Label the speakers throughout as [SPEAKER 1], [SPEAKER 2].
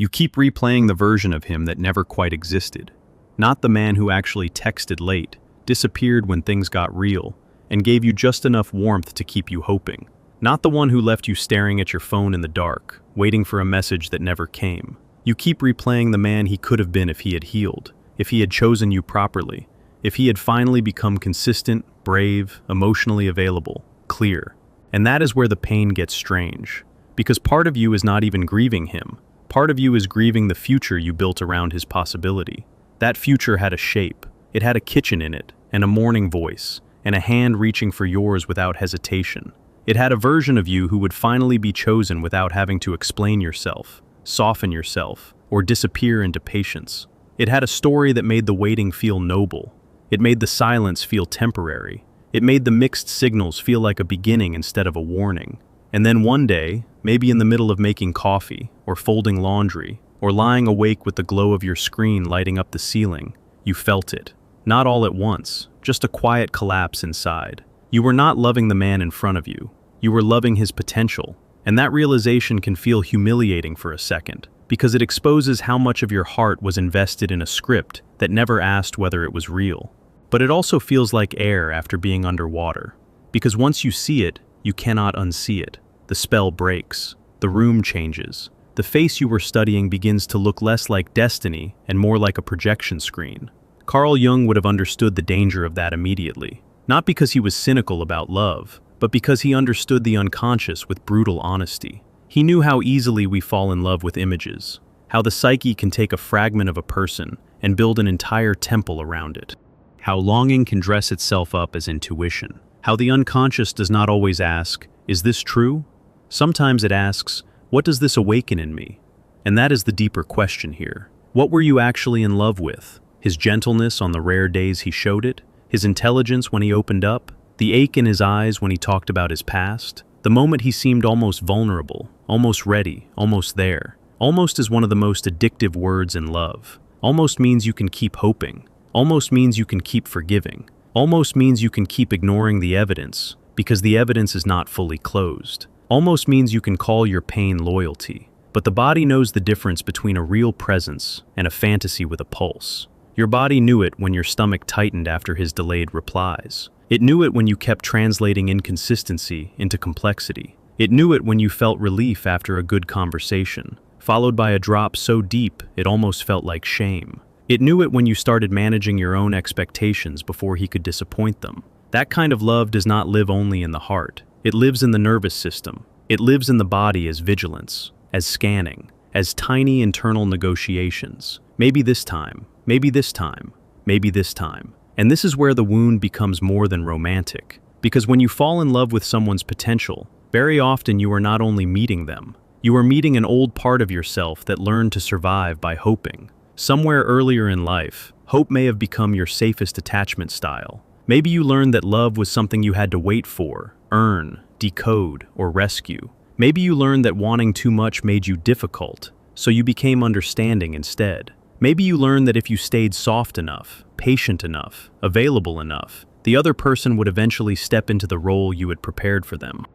[SPEAKER 1] You keep replaying the version of him that never quite existed. Not the man who actually texted late, disappeared when things got real, and gave you just enough warmth to keep you hoping. Not the one who left you staring at your phone in the dark, waiting for a message that never came. You keep replaying the man he could have been if he had healed, if he had chosen you properly, if he had finally become consistent, brave, emotionally available, clear. And that is where the pain gets strange. Because part of you is not even grieving him. Part of you is grieving the future you built around his possibility. That future had a shape. It had a kitchen in it, and a morning voice, and a hand reaching for yours without hesitation. It had a version of you who would finally be chosen without having to explain yourself, soften yourself, or disappear into patience. It had a story that made the waiting feel noble. It made the silence feel temporary. It made the mixed signals feel like a beginning instead of a warning. And then one day, maybe in the middle of making coffee, or folding laundry, or lying awake with the glow of your screen lighting up the ceiling, you felt it. Not all at once, just a quiet collapse inside. You were not loving the man in front of you. You were loving his potential. And that realization can feel humiliating for a second, because it exposes how much of your heart was invested in a script that never asked whether it was real. But it also feels like air after being underwater, because once you see it, you cannot unsee it. The spell breaks, the room changes, the face you were studying begins to look less like destiny and more like a projection screen. Carl Jung would have understood the danger of that immediately, not because he was cynical about love, but because he understood the unconscious with brutal honesty. He knew how easily we fall in love with images, how the psyche can take a fragment of a person and build an entire temple around it, how longing can dress itself up as intuition, how the unconscious does not always ask, "Is this true?" Sometimes it asks, "What does this awaken in me?" And that is the deeper question here. What were you actually in love with? His gentleness on the rare days he showed it? His intelligence when he opened up? The ache in his eyes when he talked about his past? The moment he seemed almost vulnerable, almost ready, almost there. Almost is one of the most addictive words in love. Almost means you can keep hoping. Almost means you can keep forgiving. Almost means you can keep ignoring the evidence, because the evidence is not fully closed. Almost means you can call your pain loyalty. But the body knows the difference between a real presence and a fantasy with a pulse. Your body knew it when your stomach tightened after his delayed replies. It knew it when you kept translating inconsistency into complexity. It knew it when you felt relief after a good conversation, followed by a drop so deep it almost felt like shame. It knew it when you started managing your own expectations before he could disappoint them. That kind of love does not live only in the heart. It lives in the nervous system. It lives in the body as vigilance, as scanning, as tiny internal negotiations. Maybe this time, maybe this time, maybe this time. And this is where the wound becomes more than romantic. Because when you fall in love with someone's potential, very often you are not only meeting them, you are meeting an old part of yourself that learned to survive by hoping. Somewhere earlier in life, hope may have become your safest attachment style. Maybe you learned that love was something you had to wait for, earn, decode, or rescue. Maybe you learned that wanting too much made you difficult, so you became understanding instead. Maybe you learned that if you stayed soft enough, patient enough, available enough, the other person would eventually step into the role you had prepared for them.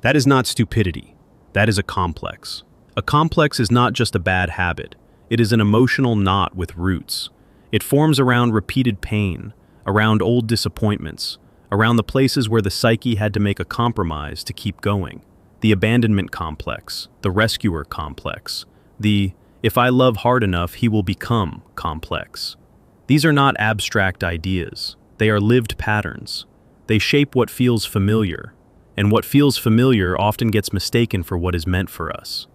[SPEAKER 1] That is not stupidity. That is a complex. A complex is not just a bad habit. It is an emotional knot with roots. It forms around repeated pain, around old disappointments, around the places where the psyche had to make a compromise to keep going. The abandonment complex, the rescuer complex, the "if I love hard enough, he will become" complex. These are not abstract ideas. They are lived patterns. They shape what feels familiar, and what feels familiar often gets mistaken for what is meant for us.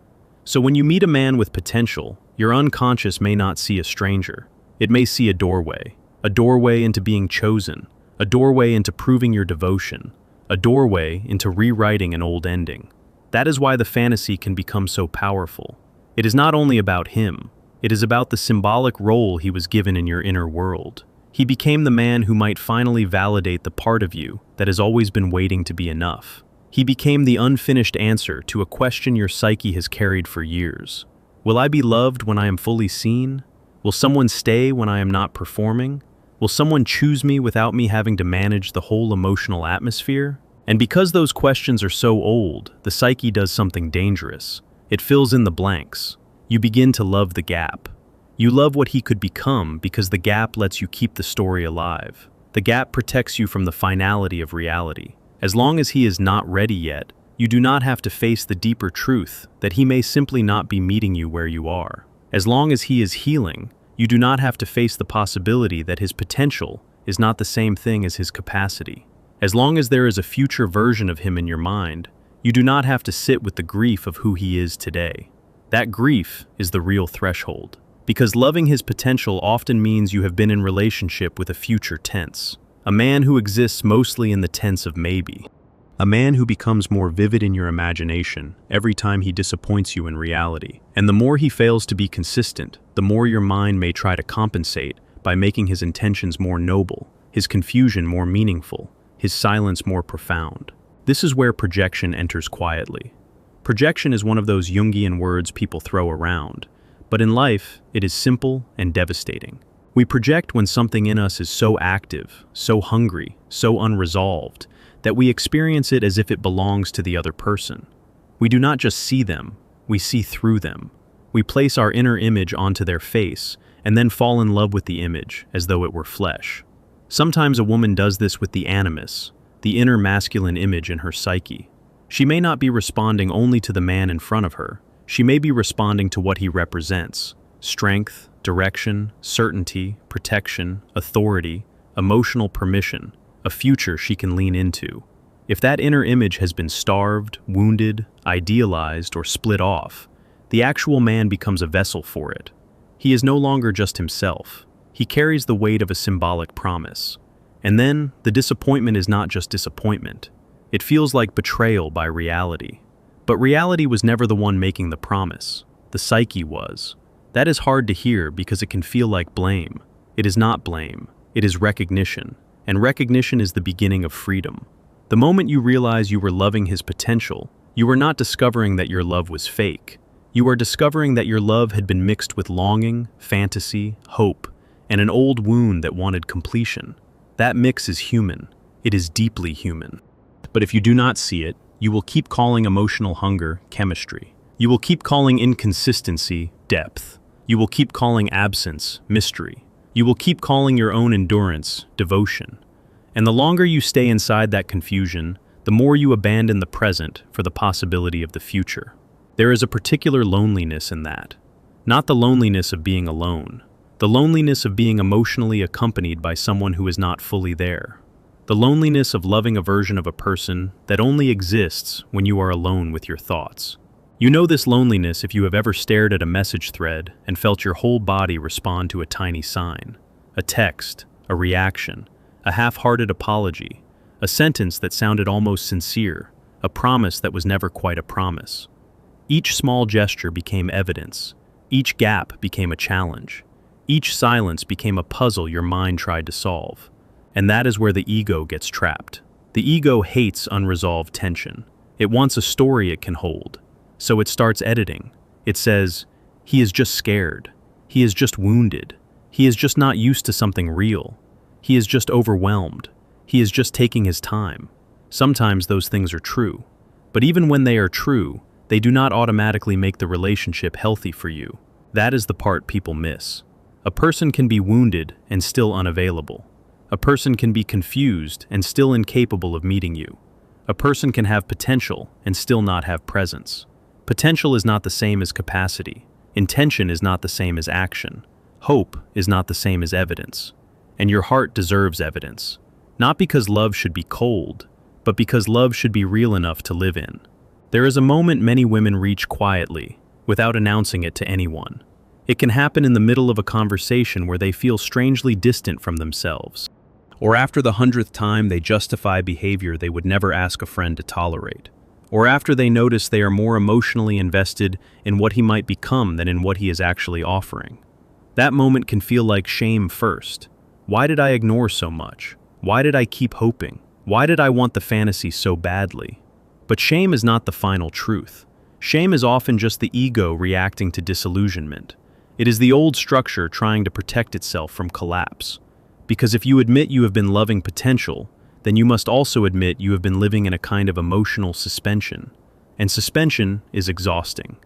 [SPEAKER 1] So when you meet a man with potential, your unconscious may not see a stranger. It may see a doorway into being chosen, a doorway into proving your devotion, a doorway into rewriting an old ending. That is why the fantasy can become so powerful. It is not only about him, it is about the symbolic role he was given in your inner world. He became the man who might finally validate the part of you that has always been waiting to be enough. He became the unfinished answer to a question your psyche has carried for years. Will I be loved when I am fully seen? Will someone stay when I am not performing? Will someone choose me without me having to manage the whole emotional atmosphere? And because those questions are so old, the psyche does something dangerous. It fills in the blanks. You begin to love the gap. You love what he could become because the gap lets you keep the story alive. The gap protects you from the finality of reality. As long as he is not ready yet, you do not have to face the deeper truth that he may simply not be meeting you where you are. As long as he is healing, you do not have to face the possibility that his potential is not the same thing as his capacity. As long as there is a future version of him in your mind, you do not have to sit with the grief of who he is today. That grief is the real threshold. Because loving his potential often means you have been in relationship with a future tense. A man who exists mostly in the tense of maybe. A man who becomes more vivid in your imagination every time he disappoints you in reality. And the more he fails to be consistent, the more your mind may try to compensate by making his intentions more noble, his confusion more meaningful, his silence more profound. This is where projection enters quietly. Projection is one of those Jungian words people throw around, but in life, it is simple and devastating. We project when something in us is so active, so hungry, so unresolved, that we experience it as if it belongs to the other person. We do not just see them, we see through them. We place our inner image onto their face, and then fall in love with the image as though it were flesh. Sometimes a woman does this with the animus, the inner masculine image in her psyche. She may not be responding only to the man in front of her. She may be responding to what he represents: strength, direction, certainty, protection, authority, emotional permission, a future she can lean into. If that inner image has been starved, wounded, idealized, or split off, the actual man becomes a vessel for it. He is no longer just himself. He carries the weight of a symbolic promise. And then, the disappointment is not just disappointment. It feels like betrayal by reality. But reality was never the one making the promise. The psyche was. That is hard to hear because it can feel like blame. It is not blame. It is recognition. And recognition is the beginning of freedom. The moment you realize you were loving his potential, you were not discovering that your love was fake. You are discovering that your love had been mixed with longing, fantasy, hope, and an old wound that wanted completion. That mix is human. It is deeply human. But if you do not see it, you will keep calling emotional hunger chemistry. You will keep calling inconsistency depth. You will keep calling absence mystery. You will keep calling your own endurance devotion. And the longer you stay inside that confusion, the more you abandon the present for the possibility of the future. There is a particular loneliness in that. Not the loneliness of being alone. The loneliness of being emotionally accompanied by someone who is not fully there. The loneliness of loving a version of a person that only exists when you are alone with your thoughts. You know this loneliness if you have ever stared at a message thread and felt your whole body respond to a tiny sign, a text, a reaction, a half-hearted apology, a sentence that sounded almost sincere, a promise that was never quite a promise. Each small gesture became evidence. Each gap became a challenge. Each silence became a puzzle your mind tried to solve. And that is where the ego gets trapped. The ego hates unresolved tension. It wants a story it can hold. So it starts editing. It says, he is just scared. He is just wounded. He is just not used to something real. He is just overwhelmed. He is just taking his time. Sometimes those things are true. But even when they are true, they do not automatically make the relationship healthy for you. That is the part people miss. A person can be wounded and still unavailable. A person can be confused and still incapable of meeting you. A person can have potential and still not have presence. Potential is not the same as capacity. Intention is not the same as action. Hope is not the same as evidence. And your heart deserves evidence. Not because love should be cold, but because love should be real enough to live in. There is a moment many women reach quietly, without announcing it to anyone. It can happen in the middle of a conversation where they feel strangely distant from themselves. Or after the 100th time they justify behavior they would never ask a friend to tolerate. Or after they notice they are more emotionally invested in what he might become than in what he is actually offering. That moment can feel like shame first. Why did I ignore so much? Why did I keep hoping? Why did I want the fantasy so badly? But shame is not the final truth. Shame is often just the ego reacting to disillusionment. It is the old structure trying to protect itself from collapse. Because if you admit you have been loving potential, then you must also admit you have been living in a kind of emotional suspension. And suspension is exhausting.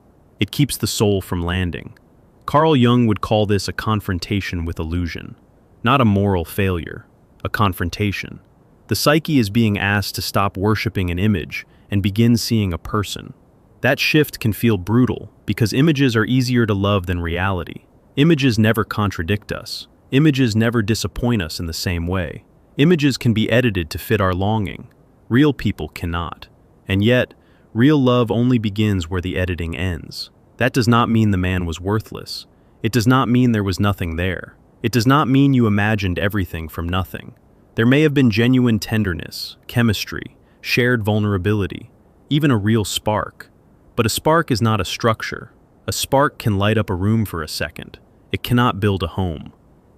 [SPEAKER 1] It keeps the soul from landing. Carl Jung would call this a confrontation with illusion. Not a moral failure, a confrontation. The psyche is being asked to stop worshiping an image and begin seeing a person. That shift can feel brutal because images are easier to love than reality. Images never contradict us. Images never disappoint us in the same way. Images can be edited to fit our longing. Real people cannot. And yet, real love only begins where the editing ends. That does not mean the man was worthless. It does not mean there was nothing there. It does not mean you imagined everything from nothing. There may have been genuine tenderness, chemistry, shared vulnerability, even a real spark. But a spark is not a structure. A spark can light up a room for a second. It cannot build a home.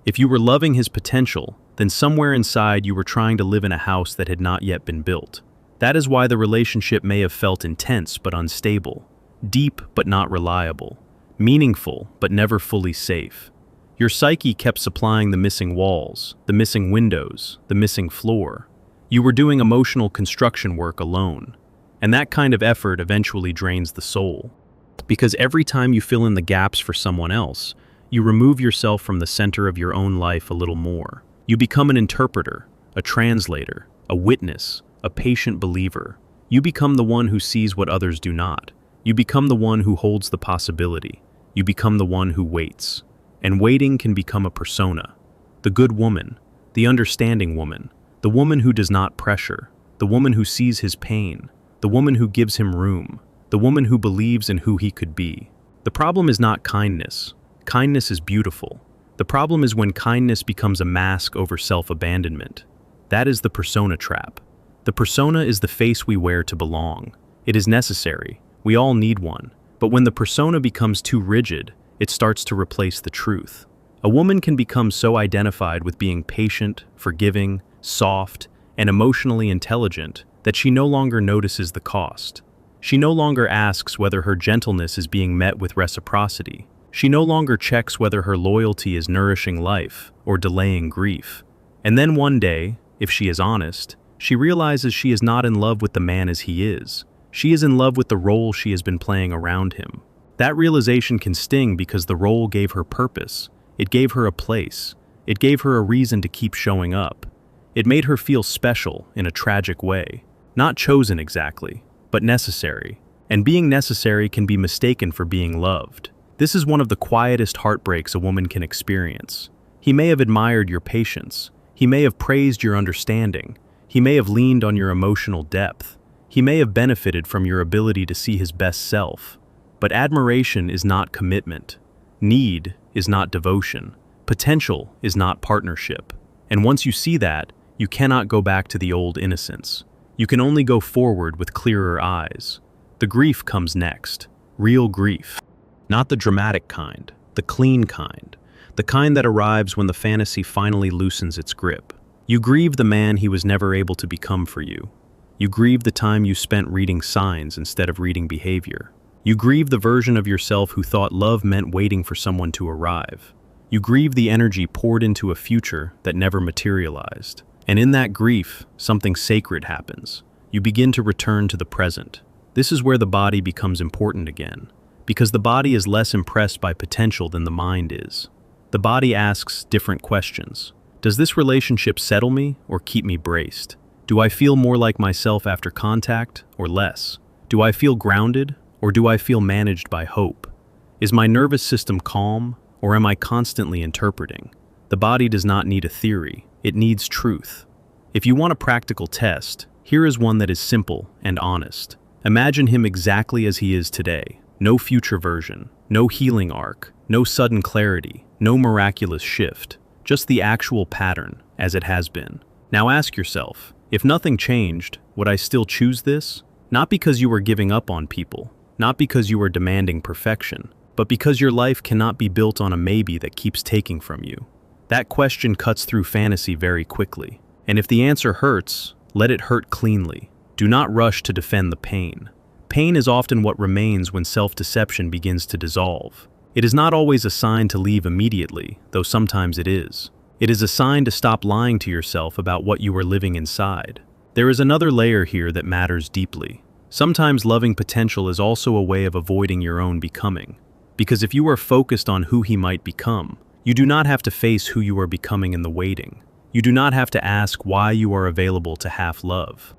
[SPEAKER 1] If you were loving his potential, then somewhere inside you were trying to live in a house that had not yet been built. That is why the relationship may have felt intense but unstable, deep but not reliable, meaningful but never fully safe. Your psyche kept supplying the missing walls, the missing windows, the missing floor. You were doing emotional construction work alone. And that kind of effort eventually drains the soul. Because every time you fill in the gaps for someone else, you remove yourself from the center of your own life a little more. You become an interpreter, a translator, a witness, a patient believer. You become the one who sees what others do not. You become the one who holds the possibility. You become the one who waits. And waiting can become a persona. The good woman, the understanding woman, the woman who does not pressure, the woman who sees his pain, the woman who gives him room, the woman who believes in who he could be. The problem is not kindness. Kindness is beautiful. The problem is when kindness becomes a mask over self-abandonment. That is the persona trap. The persona is the face we wear to belong. It is necessary. We all need one. But when the persona becomes too rigid, it starts to replace the truth. A woman can become so identified with being patient, forgiving, soft, and emotionally intelligent that she no longer notices the cost. She no longer asks whether her gentleness is being met with reciprocity. She no longer checks whether her loyalty is nourishing life or delaying grief. And then one day, if she is honest, she realizes she is not in love with the man as he is. She is in love with the role she has been playing around him. That realization can sting because the role gave her purpose. It gave her a place. It gave her a reason to keep showing up. It made her feel special in a tragic way. Not chosen exactly, but necessary. And being necessary can be mistaken for being loved. This is one of the quietest heartbreaks a woman can experience. He may have admired your patience. He may have praised your understanding. He may have leaned on your emotional depth. He may have benefited from your ability to see his best self. But admiration is not commitment. Need is not devotion. Potential is not partnership. And once you see that, you cannot go back to the old innocence. You can only go forward with clearer eyes. The grief comes next. Real grief. Not the dramatic kind, the clean kind. The kind that arrives when the fantasy finally loosens its grip. You grieve the man he was never able to become for you. You grieve the time you spent reading signs instead of reading behavior. You grieve the version of yourself who thought love meant waiting for someone to arrive. You grieve the energy poured into a future that never materialized. And in that grief, something sacred happens. You begin to return to the present. This is where the body becomes important again, because the body is less impressed by potential than the mind is. The body asks different questions. Does this relationship settle me or keep me braced? Do I feel more like myself after contact or less? Do I feel grounded or do I feel managed by hope? Is my nervous system calm or am I constantly interpreting? The body does not need a theory, it needs truth. If you want a practical test, here is one that is simple and honest. Imagine him exactly as he is today. No future version, no healing arc, no sudden clarity, no miraculous shift, just the actual pattern as it has been. Now ask yourself, if nothing changed, would I still choose this? Not because you are giving up on people, not because you are demanding perfection, but because your life cannot be built on a maybe that keeps taking from you. That question cuts through fantasy very quickly. And if the answer hurts, let it hurt cleanly. Do not rush to defend the pain. Pain is often what remains when self-deception begins to dissolve. It is not always a sign to leave immediately, though sometimes it is. It is a sign to stop lying to yourself about what you are living inside. There is another layer here that matters deeply. Sometimes loving potential is also a way of avoiding your own becoming. Because if you are focused on who he might become, you do not have to face who you are becoming in the waiting. You do not have to ask why you are available to half love.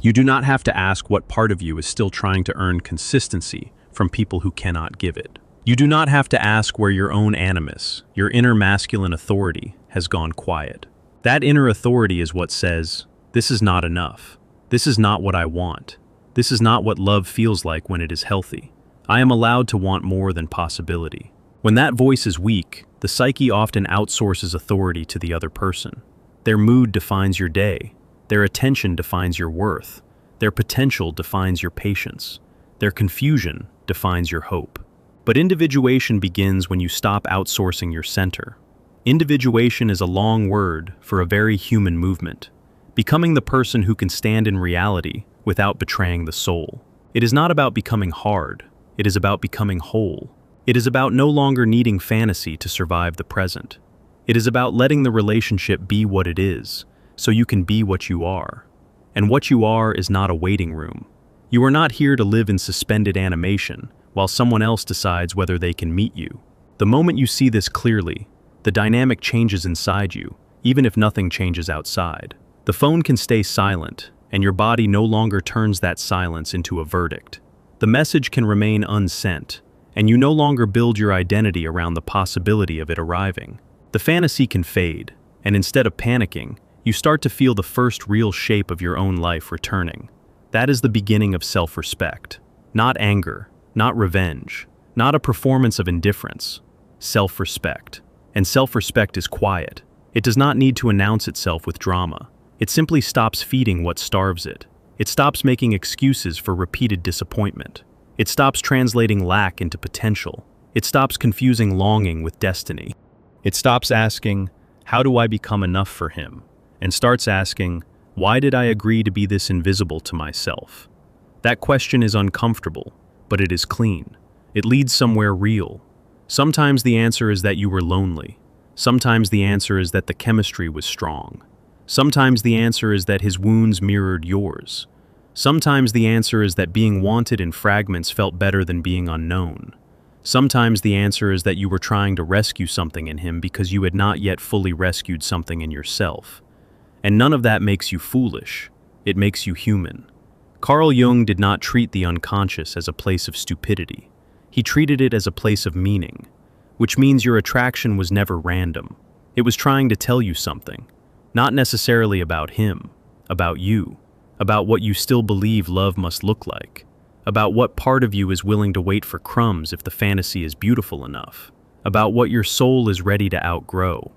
[SPEAKER 1] You do not have to ask what part of you is still trying to earn consistency from people who cannot give it. You do not have to ask where your own animus, your inner masculine authority, has gone quiet. That inner authority is what says, "This is not enough. This is not what I want. This is not what love feels like when it is healthy. I am allowed to want more than possibility." When that voice is weak, the psyche often outsources authority to the other person. Their mood defines your day. Their attention defines your worth. Their potential defines your patience. Their confusion defines your hope. But individuation begins when you stop outsourcing your center. Individuation is a long word for a very human movement, becoming the person who can stand in reality without betraying the soul. It is not about becoming hard. It is about becoming whole. It is about no longer needing fantasy to survive the present. It is about letting the relationship be what it is, so you can be what you are. And what you are is not a waiting room. You are not here to live in suspended animation while someone else decides whether they can meet you. The moment you see this clearly, the dynamic changes inside you, even if nothing changes outside. The phone can stay silent, and your body no longer turns that silence into a verdict. The message can remain unsent, and you no longer build your identity around the possibility of it arriving. The fantasy can fade, and instead of panicking, you start to feel the first real shape of your own life returning. That is the beginning of self-respect. Not anger, not revenge, not a performance of indifference. Self-respect. And self-respect is quiet. It does not need to announce itself with drama. It simply stops feeding what starves it. It stops making excuses for repeated disappointment. It stops translating lack into potential. It stops confusing longing with destiny. It stops asking, "How do I become enough for him?" and starts asking, "Why did I agree to be this invisible to myself?" That question is uncomfortable, but it is clean. It leads somewhere real. Sometimes the answer is that you were lonely. Sometimes the answer is that the chemistry was strong. Sometimes the answer is that his wounds mirrored yours. Sometimes the answer is that being wanted in fragments felt better than being unknown. Sometimes the answer is that you were trying to rescue something in him because you had not yet fully rescued something in yourself. And none of that makes you foolish. It makes you human. Carl Jung did not treat the unconscious as a place of stupidity. He treated it as a place of meaning, which means your attraction was never random. It was trying to tell you something, not necessarily about him, about you, about what you still believe love must look like, about what part of you is willing to wait for crumbs if the fantasy is beautiful enough, about what your soul is ready to outgrow.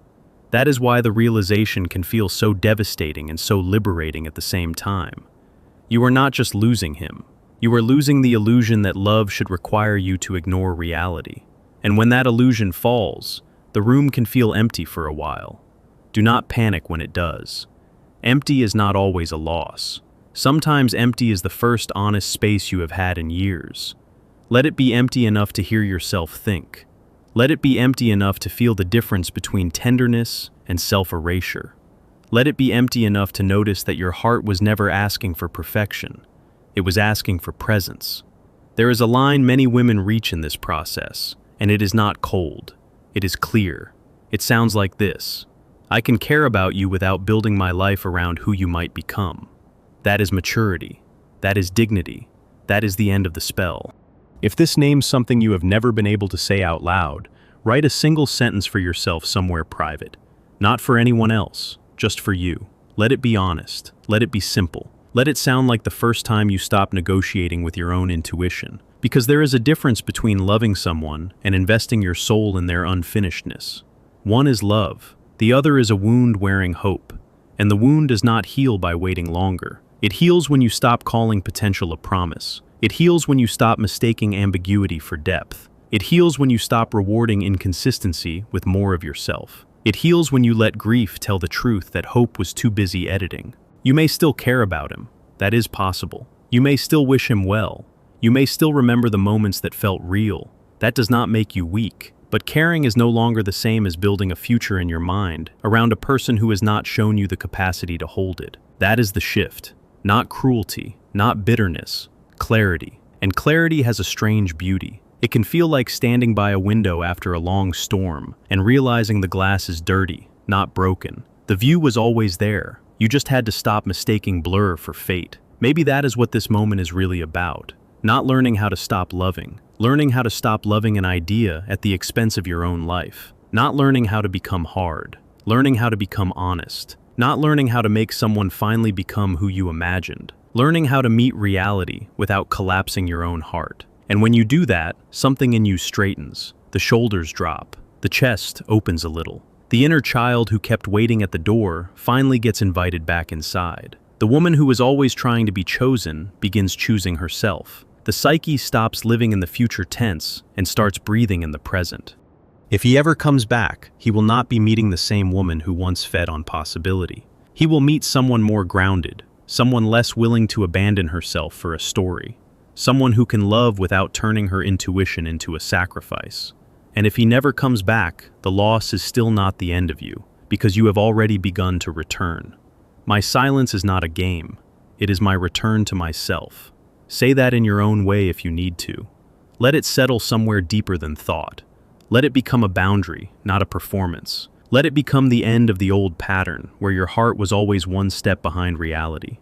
[SPEAKER 1] That is why the realization can feel so devastating and so liberating at the same time. You are not just losing him. You are losing the illusion that love should require you to ignore reality. And when that illusion falls, the room can feel empty for a while. Do not panic when it does. Empty is not always a loss. Sometimes empty is the first honest space you have had in years. Let it be empty enough to hear yourself think. Let it be empty enough to feel the difference between tenderness and self-erasure. Let it be empty enough to notice that your heart was never asking for perfection. It was asking for presence. There is a line many women reach in this process, and it is not cold. It is clear. It sounds like this: "I can care about you without building my life around who you might become." That is maturity. That is dignity. That is the end of the spell. If this names something you have never been able to say out loud, write a single sentence for yourself somewhere private. Not for anyone else, just for you. Let it be honest. Let it be simple. Let it sound like the first time you stop negotiating with your own intuition. Because there is a difference between loving someone and investing your soul in their unfinishedness. One is love. The other is a wound wearing hope. And the wound does not heal by waiting longer. It heals when you stop calling potential a promise. It heals when you stop mistaking ambiguity for depth. It heals when you stop rewarding inconsistency with more of yourself. It heals when you let grief tell the truth that hope was too busy editing. You may still care about him. That is possible. You may still wish him well. You may still remember the moments that felt real. That does not make you weak. But caring is no longer the same as building a future in your mind around a person who has not shown you the capacity to hold it. That is the shift. Not cruelty, not bitterness. Clarity. And clarity has a strange beauty. It can feel like standing by a window after a long storm and realizing the glass is dirty, not broken. The view was always there. You just had to stop mistaking blur for fate. Maybe that is what this moment is really about. Not learning how to stop loving. Learning how to stop loving an idea at the expense of your own life. Not learning how to become hard. Learning how to become honest. Not learning how to make someone finally become who you imagined. Learning how to meet reality without collapsing your own heart. And when you do that, something in you straightens. The shoulders drop. The chest opens a little. The inner child who kept waiting at the door finally gets invited back inside. The woman who was always trying to be chosen begins choosing herself. The psyche stops living in the future tense and starts breathing in the present. If he ever comes back, he will not be meeting the same woman who once fed on possibility. He will meet someone more grounded, someone less willing to abandon herself for a story, someone who can love without turning her intuition into a sacrifice. And if he never comes back, the loss is still not the end of you, because you have already begun to return. My silence is not a game. It is my return to myself. Say that in your own way if you need to. Let it settle somewhere deeper than thought. Let it become a boundary, not a performance. Let it become the end of the old pattern, where your heart was always one step behind reality.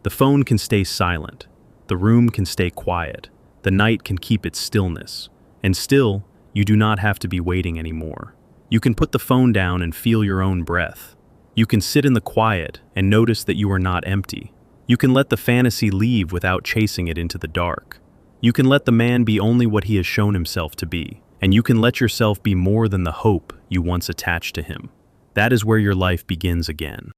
[SPEAKER 1] The phone can stay silent. The room can stay quiet. The night can keep its stillness. And still, you do not have to be waiting anymore. You can put the phone down and feel your own breath. You can sit in the quiet and notice that you are not empty. You can let the fantasy leave without chasing it into the dark. You can let the man be only what he has shown himself to be, and you can let yourself be more than the hope you once attached to him. That is where your life begins again.